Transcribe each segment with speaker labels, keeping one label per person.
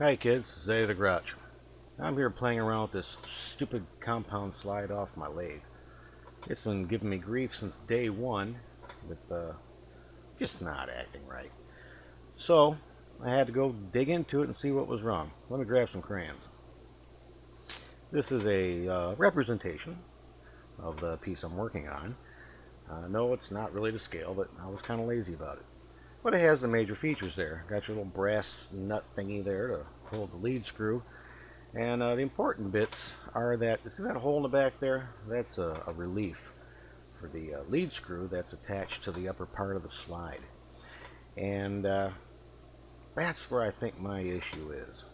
Speaker 1: Hi kids, Zay the Grouch. I'm here playing around with this stupid compound slide off my lathe. It's been giving me grief since day one with just not acting right. So I had to go dig into it and see what was wrong. Let me grab some crayons. This is a representation of the piece I'm working on. No, it's not really to scale, but I was kind of lazy about it. But it has the major features there. Got your little brass nut thingy there to hold the lead screw. And the important bits are that, see that hole in the back there? That's a relief for the lead screw that's attached to the upper part of the slide. And that's where I think my issue is.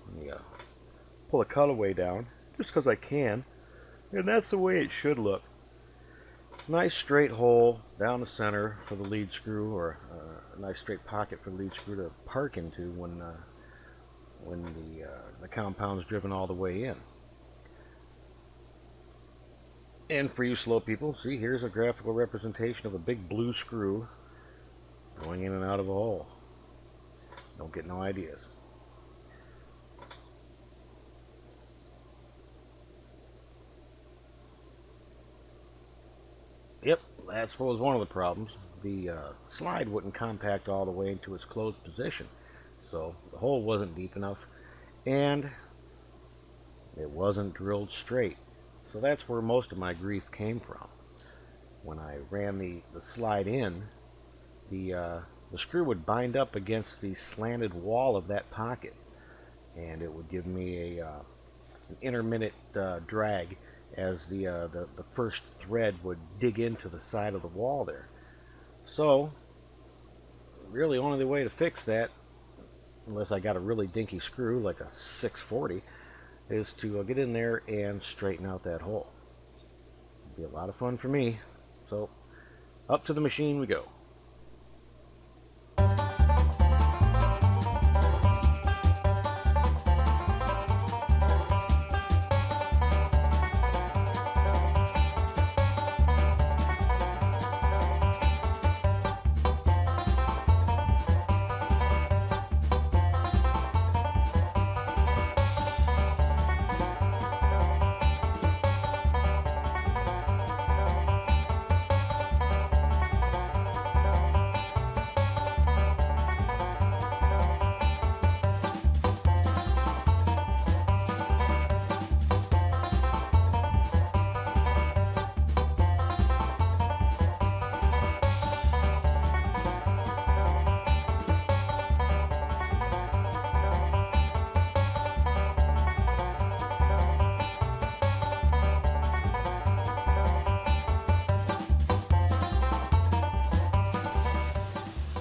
Speaker 1: Let me pull the cutaway down, just because I can. And that's the way it should look. Nice straight hole down the center for the lead screw, or a nice straight pocket for the lead screw to park into when the compound's driven all the way in. And for you slow people, see, here's a graphical representation of a big blue screw going in and out of a hole. Don't get no ideas. Yep, that was one of the problems. The slide wouldn't compact all the way into its closed position, so the hole wasn't deep enough, and it wasn't drilled straight. So that's where most of my grief came from. When I ran the slide in, the screw would bind up against the slanted wall of that pocket, and it would give me an intermittent drag as the first thread would dig into the side of the wall there. So really only the way to fix that, unless I got a really dinky screw like a 640, is to get in there and straighten out that hole. It'd be a lot of fun for me. So up to the machine we go.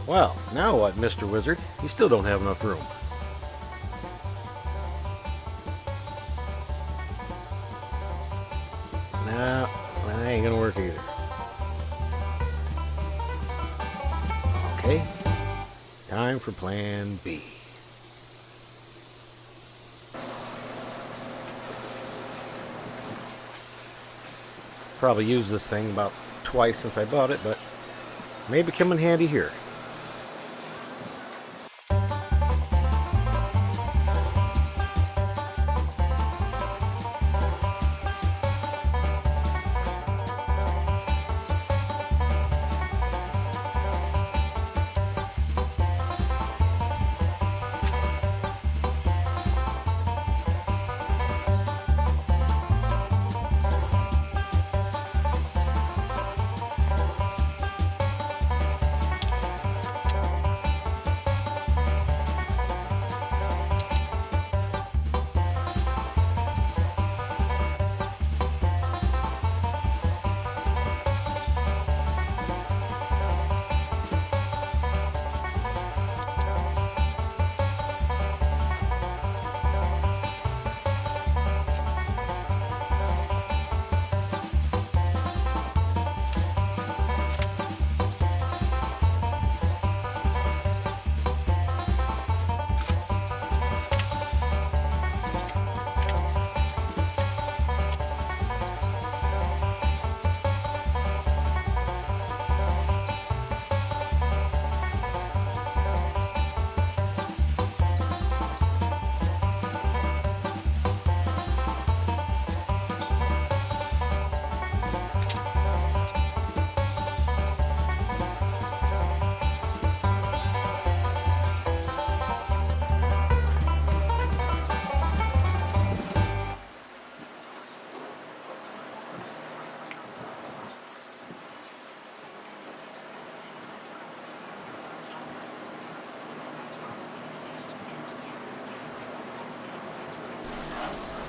Speaker 1: Well, now what, Mr. Wizard? You still don't have enough room. No, that ain't gonna work either. Okay, time for plan B. Probably used this thing about twice since I bought it, but maybe come in handy here.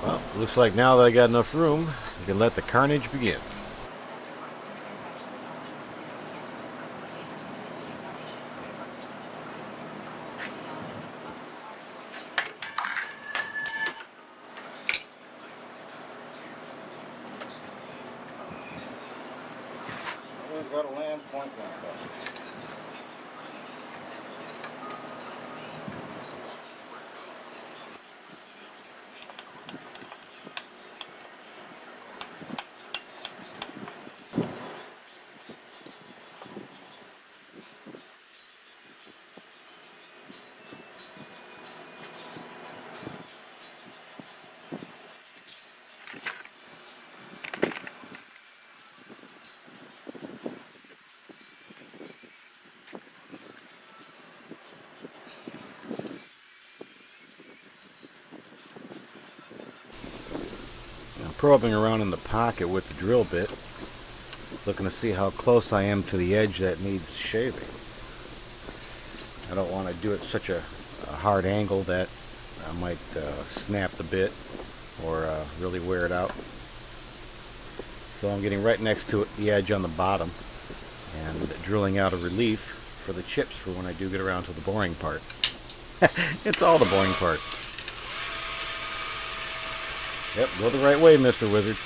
Speaker 1: Well, looks like now that I got enough room, we can let the carnage begin. We've got a land point now. I'm probing around in the pocket with the drill bit, looking to see how close I am to the edge that needs shaving. I don't want to do it such a hard angle that I might snap the bit or really wear it out. So I'm getting right next to it, the edge on the bottom, and drilling out a relief for the chips for when I do get around to the boring part. It's all the boring part. Yep, go the right way, Mr. Wizard.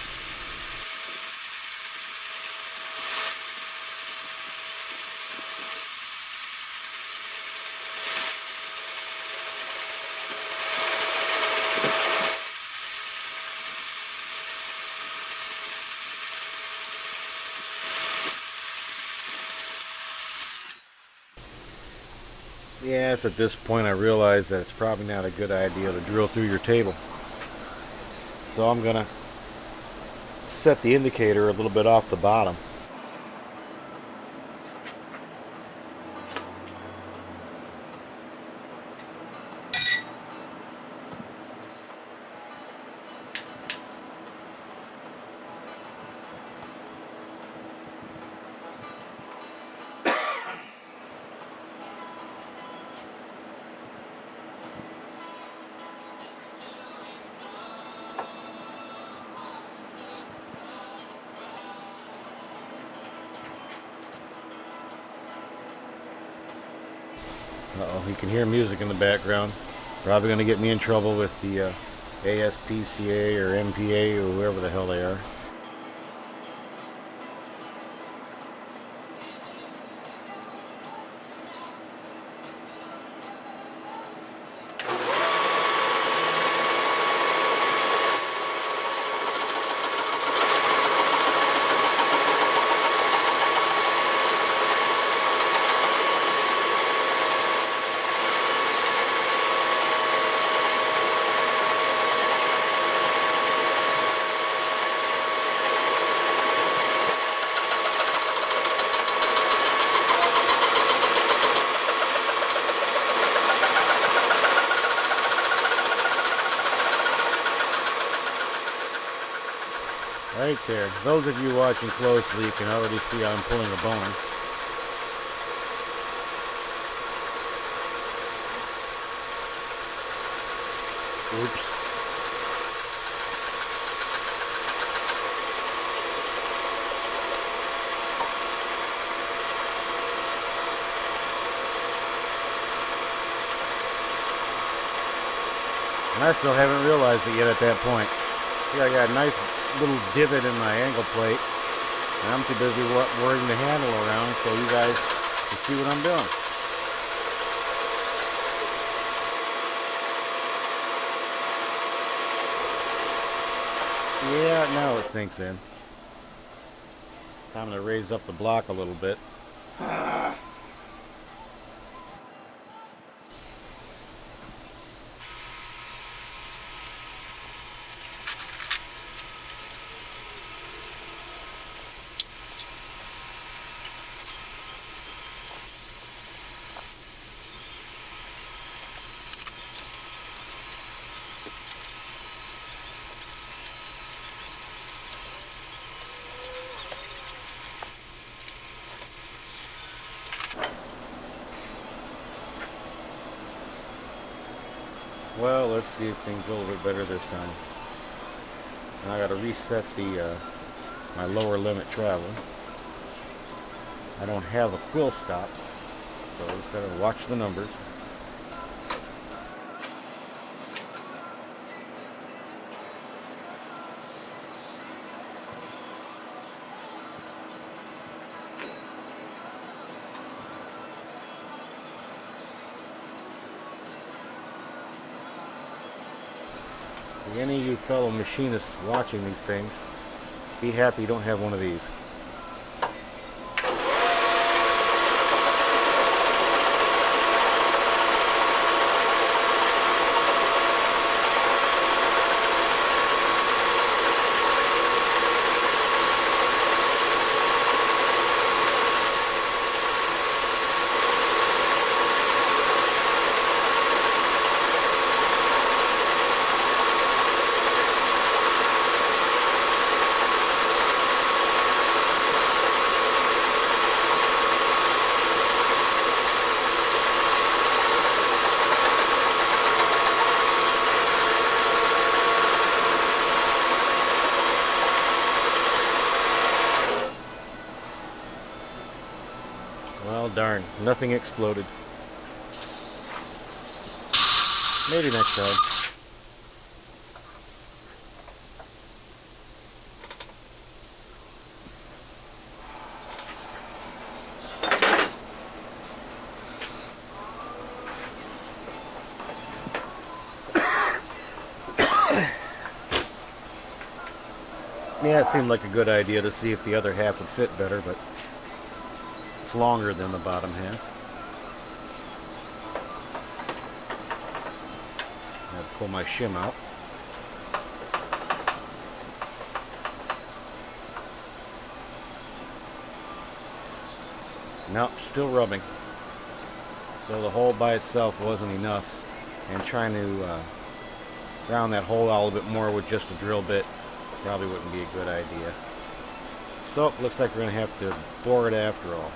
Speaker 1: Yes, at this point I realize that it's probably not a good idea to drill through your table. So I'm going to set the indicator a little bit off the bottom. Uh-oh, you can hear music in the background. Probably going to get me in trouble with the ASPCA or MPA or whoever the hell they are. Right there. Those of you watching closely, you can already see I'm pulling a bone. Oops. And I still haven't realized it yet at that point. See, I got a nice little divot in my angle plate, and I'm too busy whirling the handle around so you guys can see what I'm doing. Yeah, now it sinks in. Time to raise up the block a little bit. Well, let's see if things go a little bit better this time. Now I got to reset the my lower limit travel. I don't have a quill stop, so I just got to watch the numbers. For any of you fellow machinists watching these things, be happy you don't have one of these. Well, darn, nothing exploded. Maybe next time. Yeah, it seemed like a good idea to see if the other half would fit better, but it's longer than the bottom half. I have to pull my shim out. Nope, still rubbing. So the hole by itself wasn't enough, and trying to round that hole out a little bit more with just a drill bit probably wouldn't be a good idea. So, looks like we're going to have to bore it after all.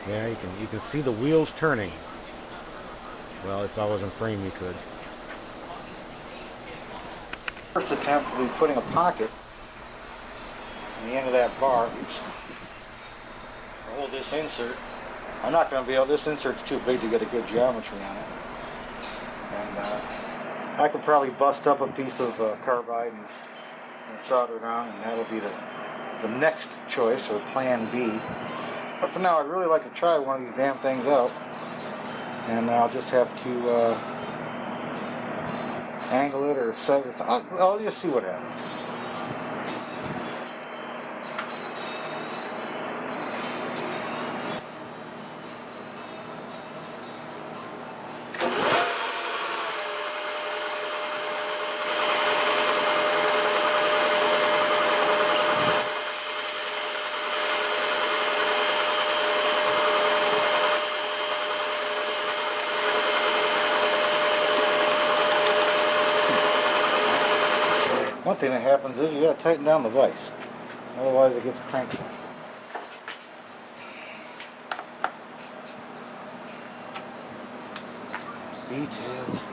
Speaker 1: Yeah, you can see the wheels turning. Well, if I was in frame, you could. First attempt will be putting a pocket on the end of that bar. Oops. Hold this insert. I'm not going to be able. This insert's too big to get a good geometry on it. And I could probably bust up a piece of carbide and solder it on, and that'll be the next choice, or plan B. But for now, I'd really like to try one of these damn things out. And I'll just have to angle it or set it. I'll just see what happens. One thing that happens is you got to tighten down the vise, otherwise it gets cranked. Details.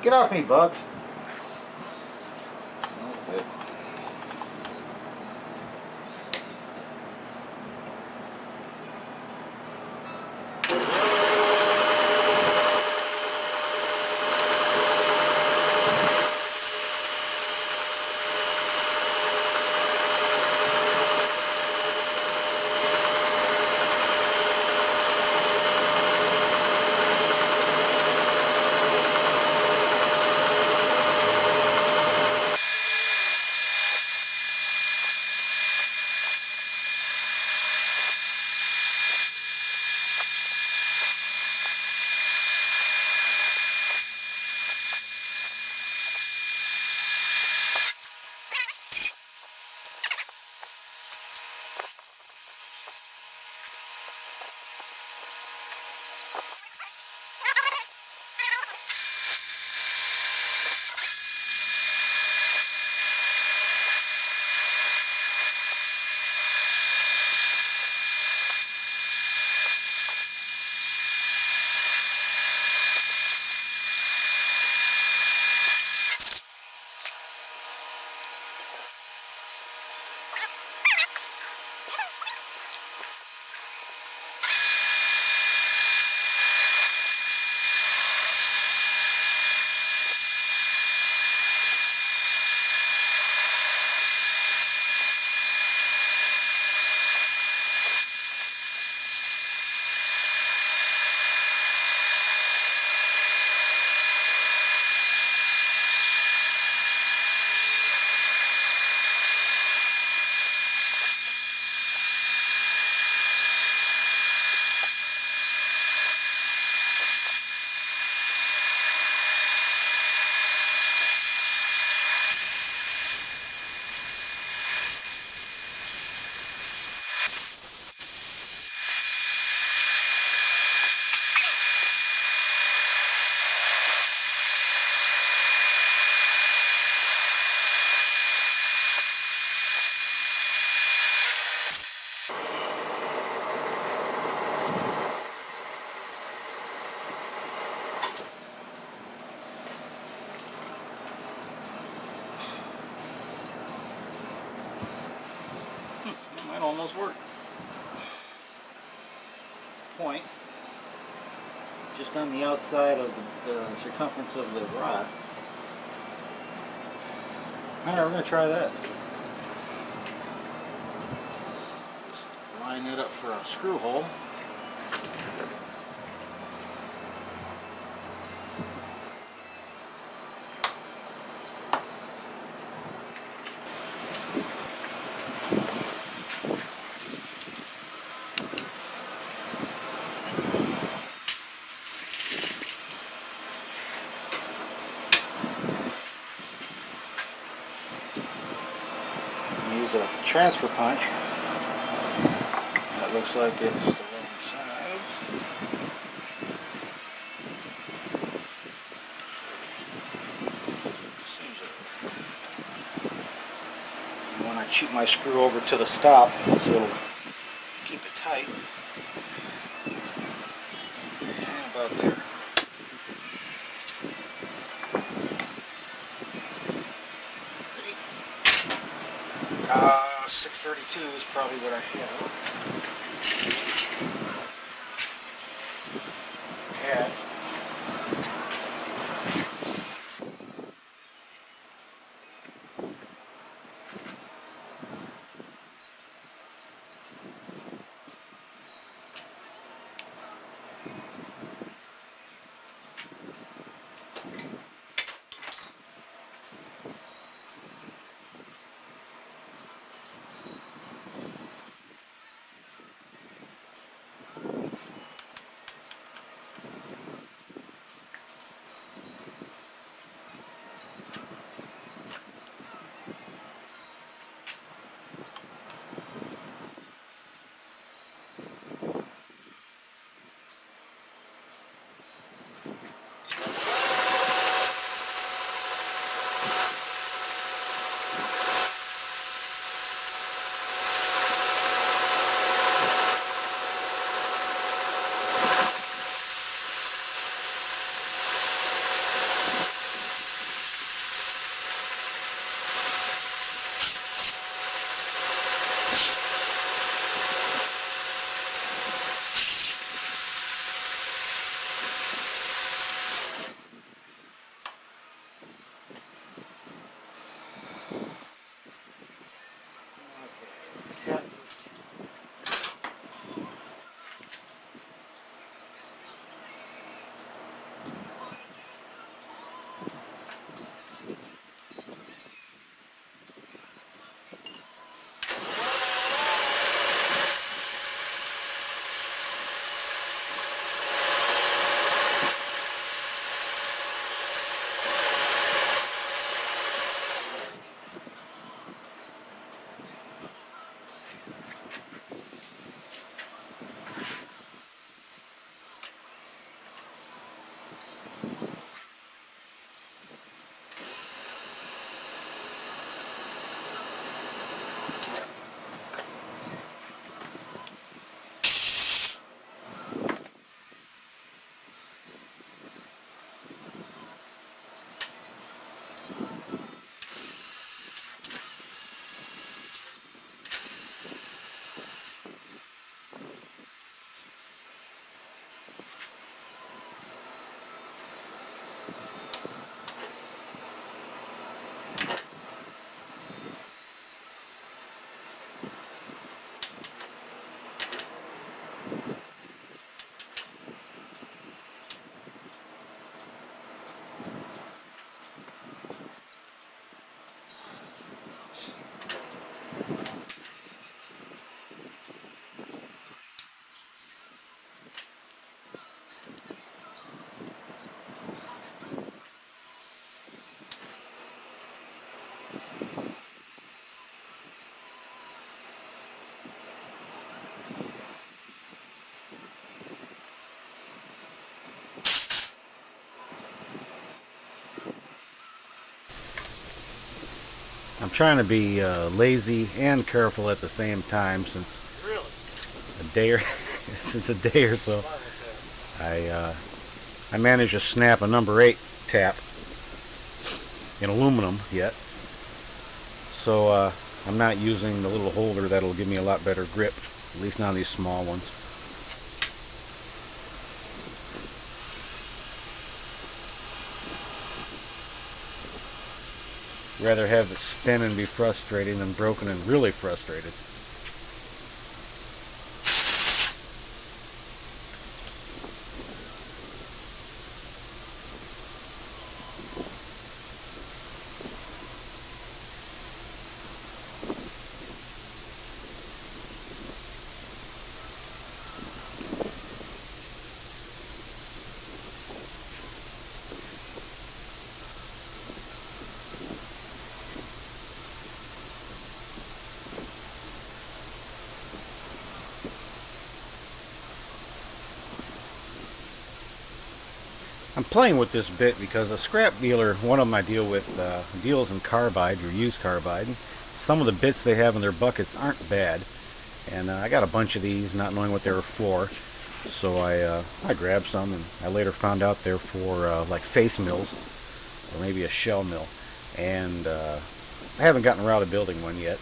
Speaker 2: Get off me, bugs. Okay. Might almost work. Point just on the outside of the circumference of the rod. Alright, we're going to try that. Just line it up for a screw hole. Use a transfer punch. That looks like it's the wrong size. You want to cheat my screw over to the stop so it'll keep it tight. And about there. 632 is probably what I have. Had.
Speaker 1: I'm trying to be lazy and careful at the same time since a day or since a day or so I managed to snap a number 8 tap in aluminum yet. So I'm not using the little holder that'll give me a lot better grip, at least not on these small ones. Rather have it spin and be frustrating than broken and really frustrated. I'm playing with this bit because a scrap dealer, one of them I deal with, deals in carbide or used carbide. Some of the bits they have in their buckets aren't bad, and I got a bunch of these, not knowing what they were for. So I grabbed some, and I later found out they're for like face mills or maybe a shell mill. And I haven't gotten around to building one yet,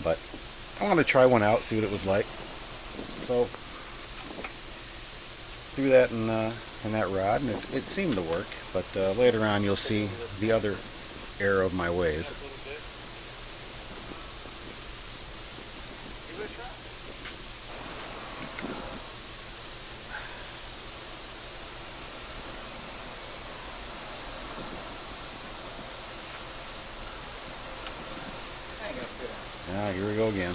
Speaker 1: but I want to try one out, see what it was like. So threw that in that rod, and it seemed to work. But later on, you'll see the other error of my ways. Ah, here we go again.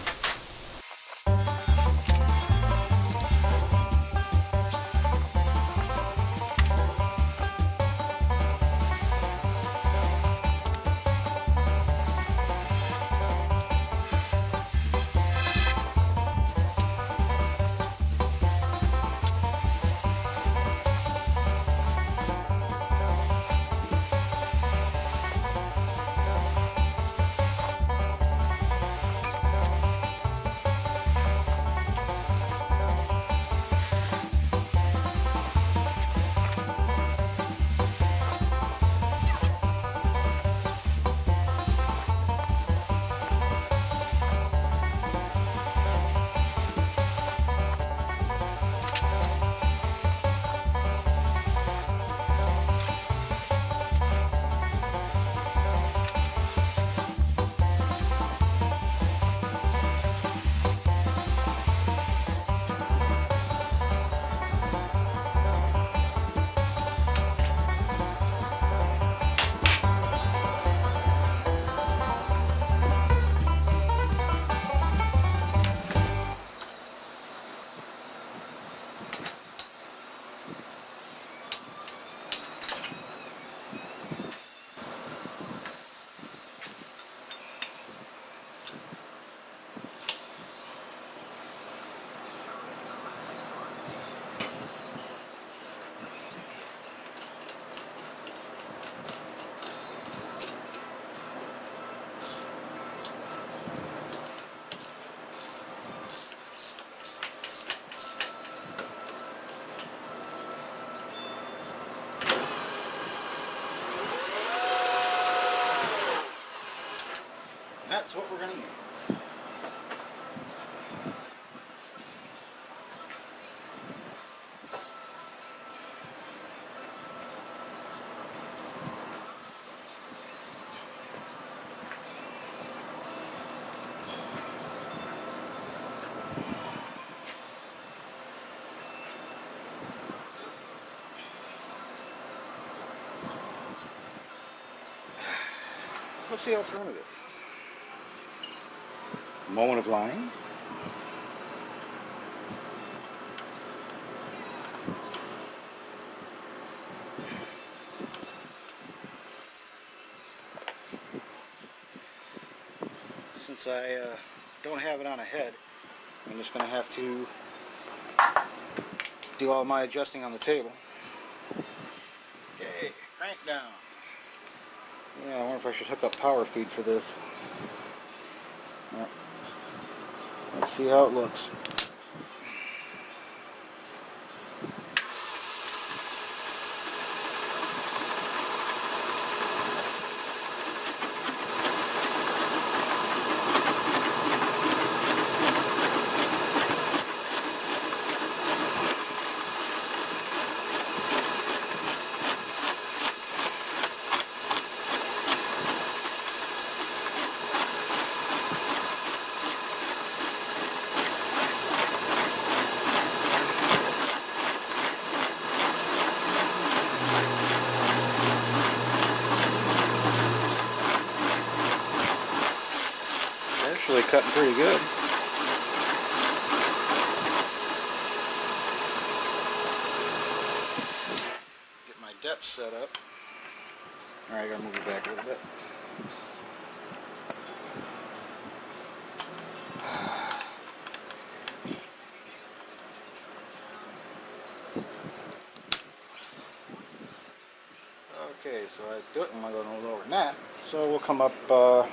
Speaker 1: That's what we're going to use. What's the alternative? Moment of lying?
Speaker 2: since I don't have it on a head, I'm just going to have to do all my adjusting on the table. Okay, crank down. Yeah, I wonder if I should hook up power feed for this. Yeah. Let's see how it looks. Actually cutting pretty good. Get my depth set up. Alright, I gotta move it back a little bit. Okay, so I do it, I'm going to go lower than that. So we'll come up, what?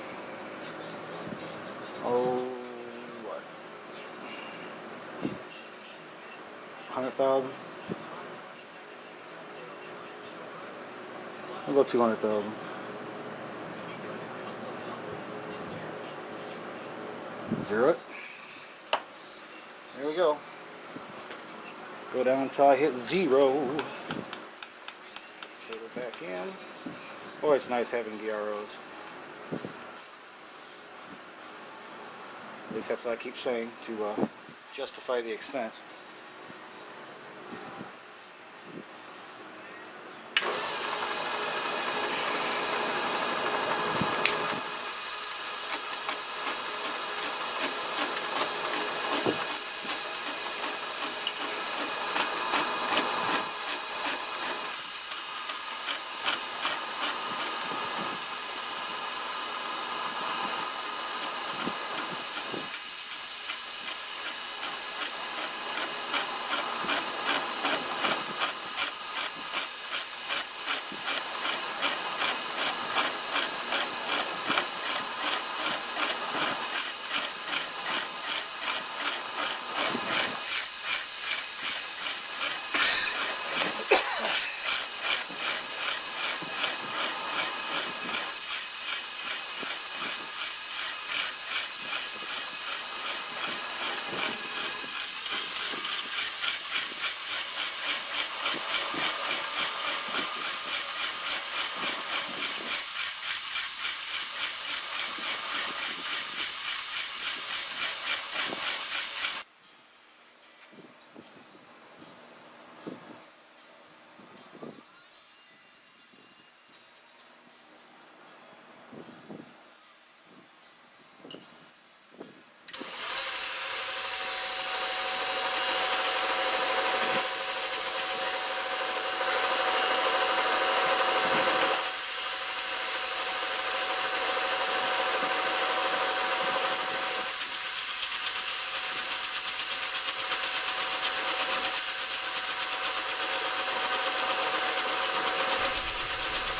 Speaker 2: 100,000? We'll go 200,000. Zero it. There we go. Go down until I hit 0. Put it back in. Boy, it's nice having DROs. At least that's what I keep saying to justify the expense.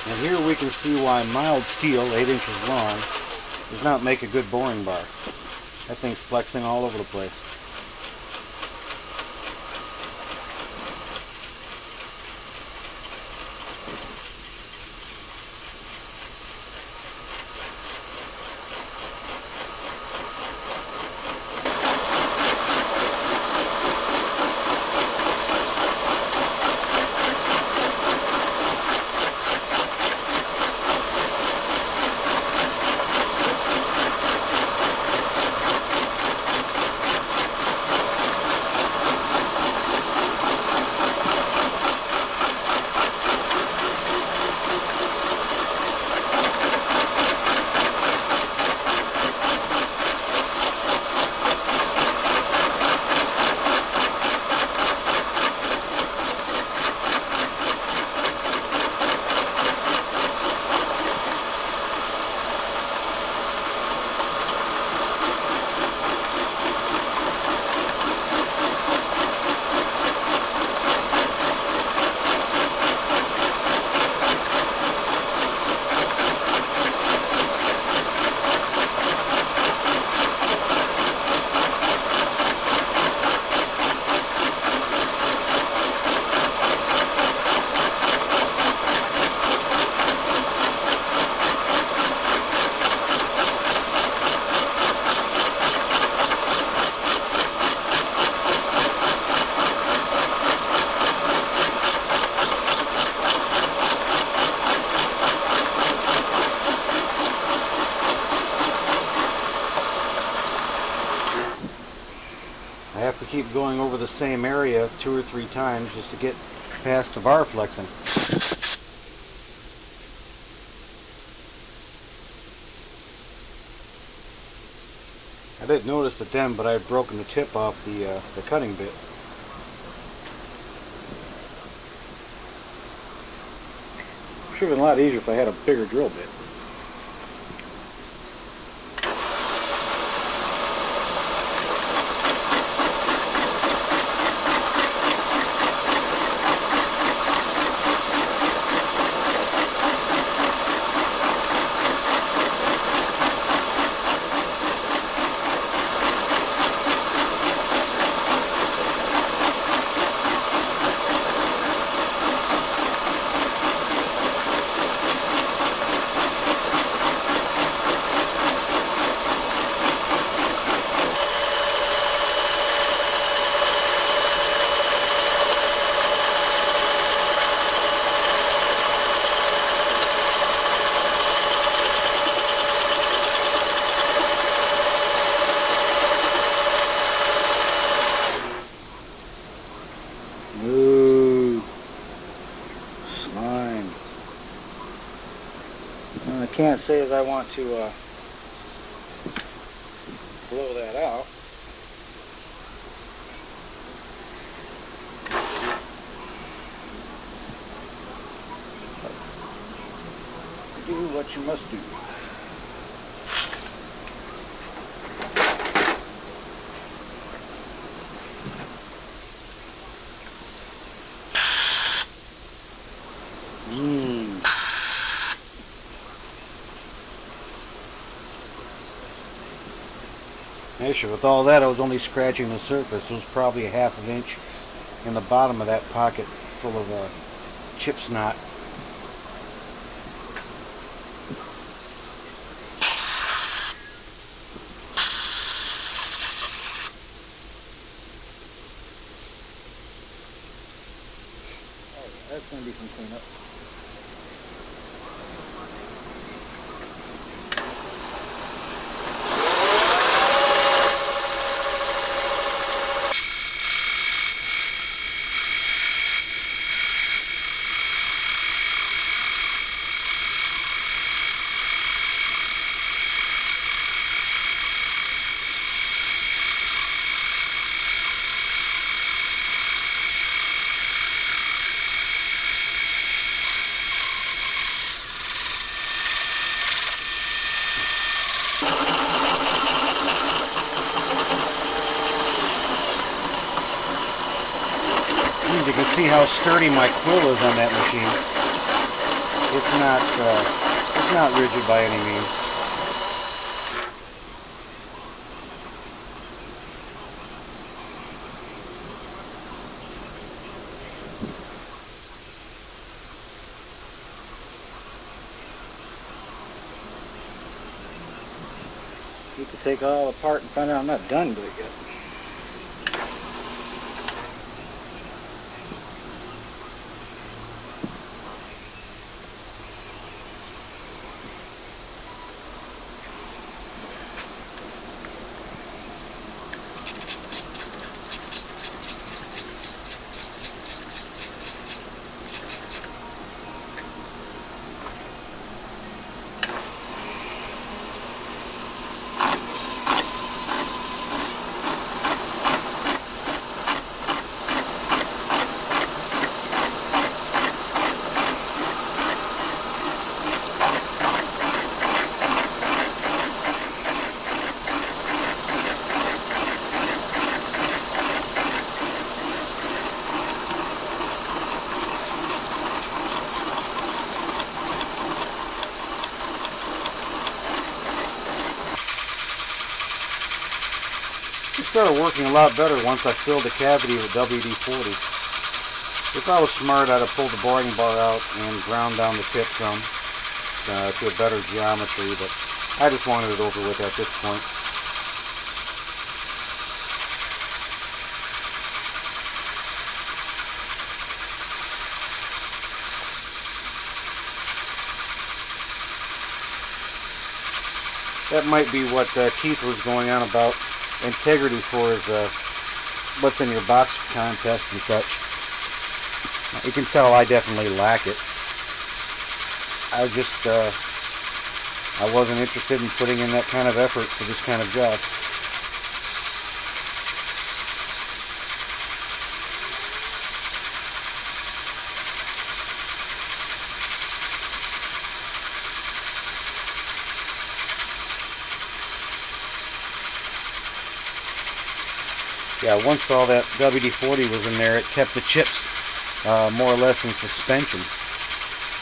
Speaker 2: And here we can see why mild steel, 8 inches long, does not make a good boring bar. That thing's flexing all over the place. to keep going over the same area 2 or 3 times just to get past the bar flexing. I didn't notice it then, but I had broken the tip off the cutting bit. Should have been a lot easier if I had a bigger drill bit. Slime. I can't say as I want to blow that out. Do what you must do. Actually, with all that, I was only scratching the surface. It was probably a ½ an inch in the bottom of that pocket full of chip snot. Oh, that's going to be some cleanup. You can see how sturdy my quill is on that machine. It's not rigid by any means. You can take it all apart and find out I'm not done with it yet. It started working a lot better once I filled the cavity with WD-40. If I was smart, I'd have pulled the boring bar out and ground down the tip some to a better geometry, but I just wanted it over with at this point. That might be what Keith was going on about integrity for his what's in your box contest and such. You can tell I definitely lack it. I just I wasn't interested in putting in that kind of effort for this kind of job. Yeah, once all that WD-40 was in there, it kept the chips more or less in suspension.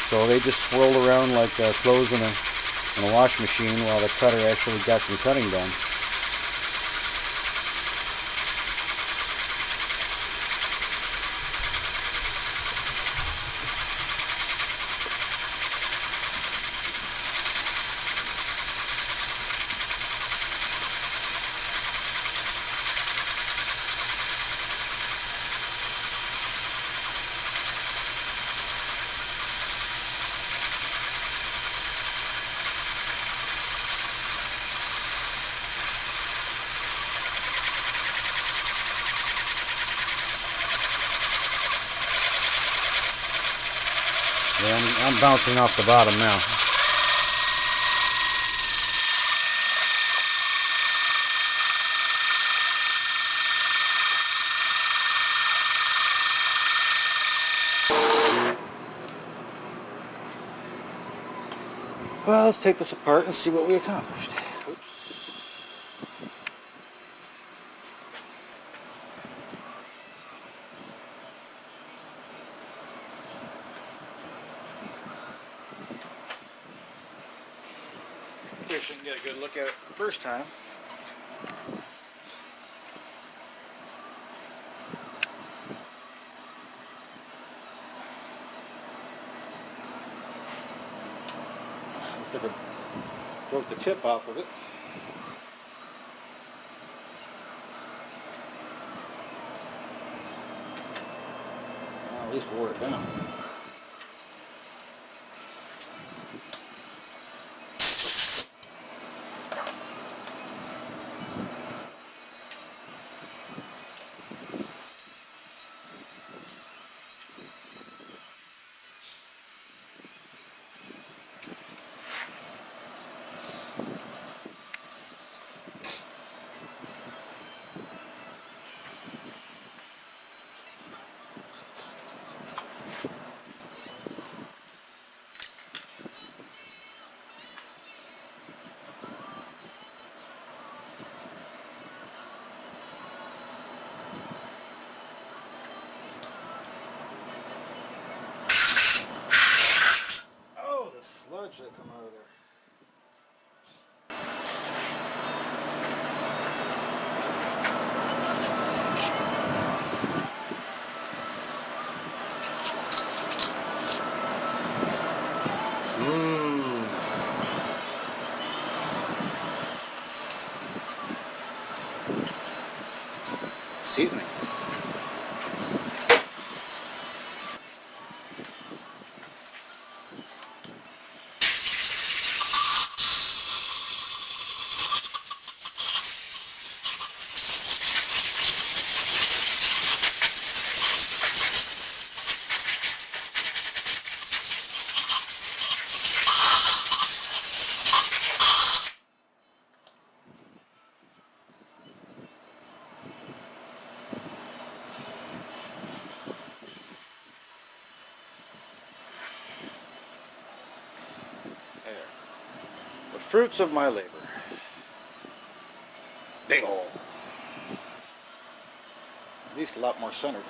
Speaker 2: So they just swirled around like clothes in a wash machine while the cutter actually got some cutting done. Yeah, I'm bouncing off the bottom now. Well, let's take this apart and see what we accomplished. Oops. Here, so you can get a good look at it the first time. Looks like I broke the tip off of it. Well, at least wore it down. Sludge that come out of there. Seasoning. The fruits of my labor. Big hole. At least a lot more centered.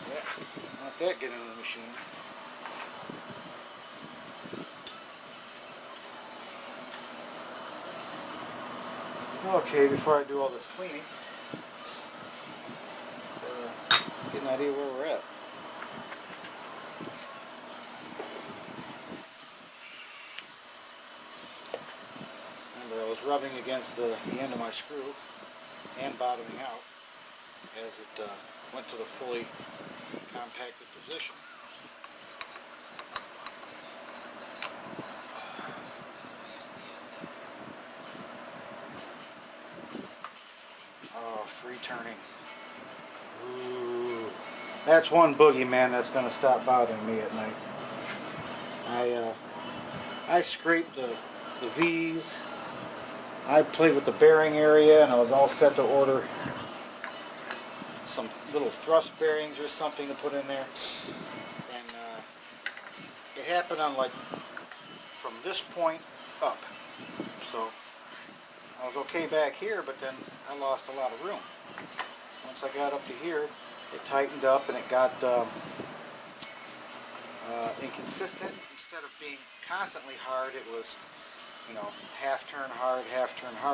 Speaker 2: Yeah, not that getting in the machine. Okay, before I do all this cleaning, get an idea where we're at. Remember, I was rubbing against the end of my screw and bottoming out as it went to the fully compacted position. That's one boogeyman that's going to stop bothering me at night. I scraped the V's. I played with the bearing area, and I was all set to order some little thrust bearings or something to put in there. And it happened on like from this point up. So I was okay back here, but then I lost a lot of room. Once I got up to here, it tightened up and it got inconsistent. Instead of being constantly hard, it was, you know, half turn hard,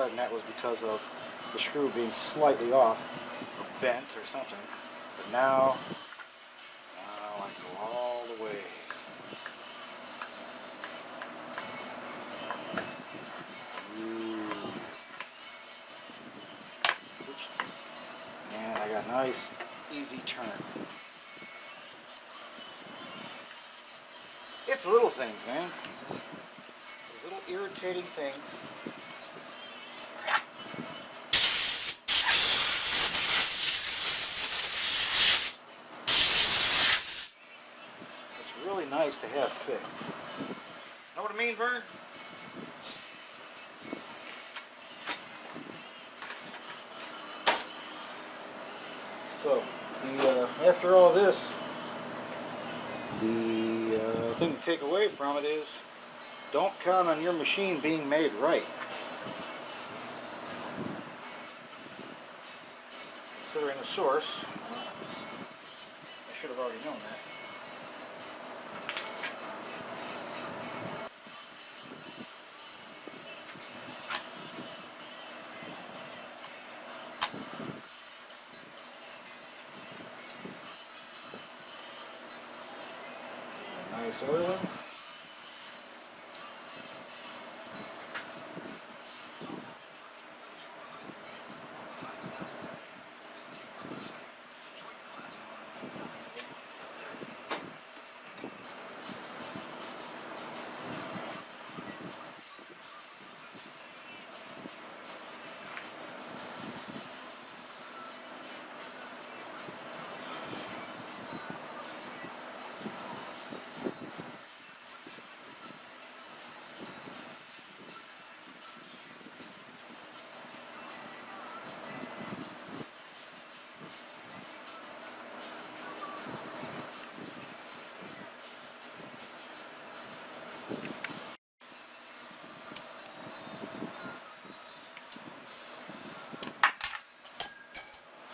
Speaker 2: and that was because of the screw being slightly off or bent or something. But now I go all the way. Ooh. Oops. And I got a nice, easy turn. It's little things, man. Those little irritating things. It's really nice to have fixed. Know what I mean, Vern? So, after all this, the thing to take away from it is, don't count on your machine being made right. Considering the source, I should have already known that. Nice oiling.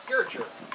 Speaker 2: You're a jerk.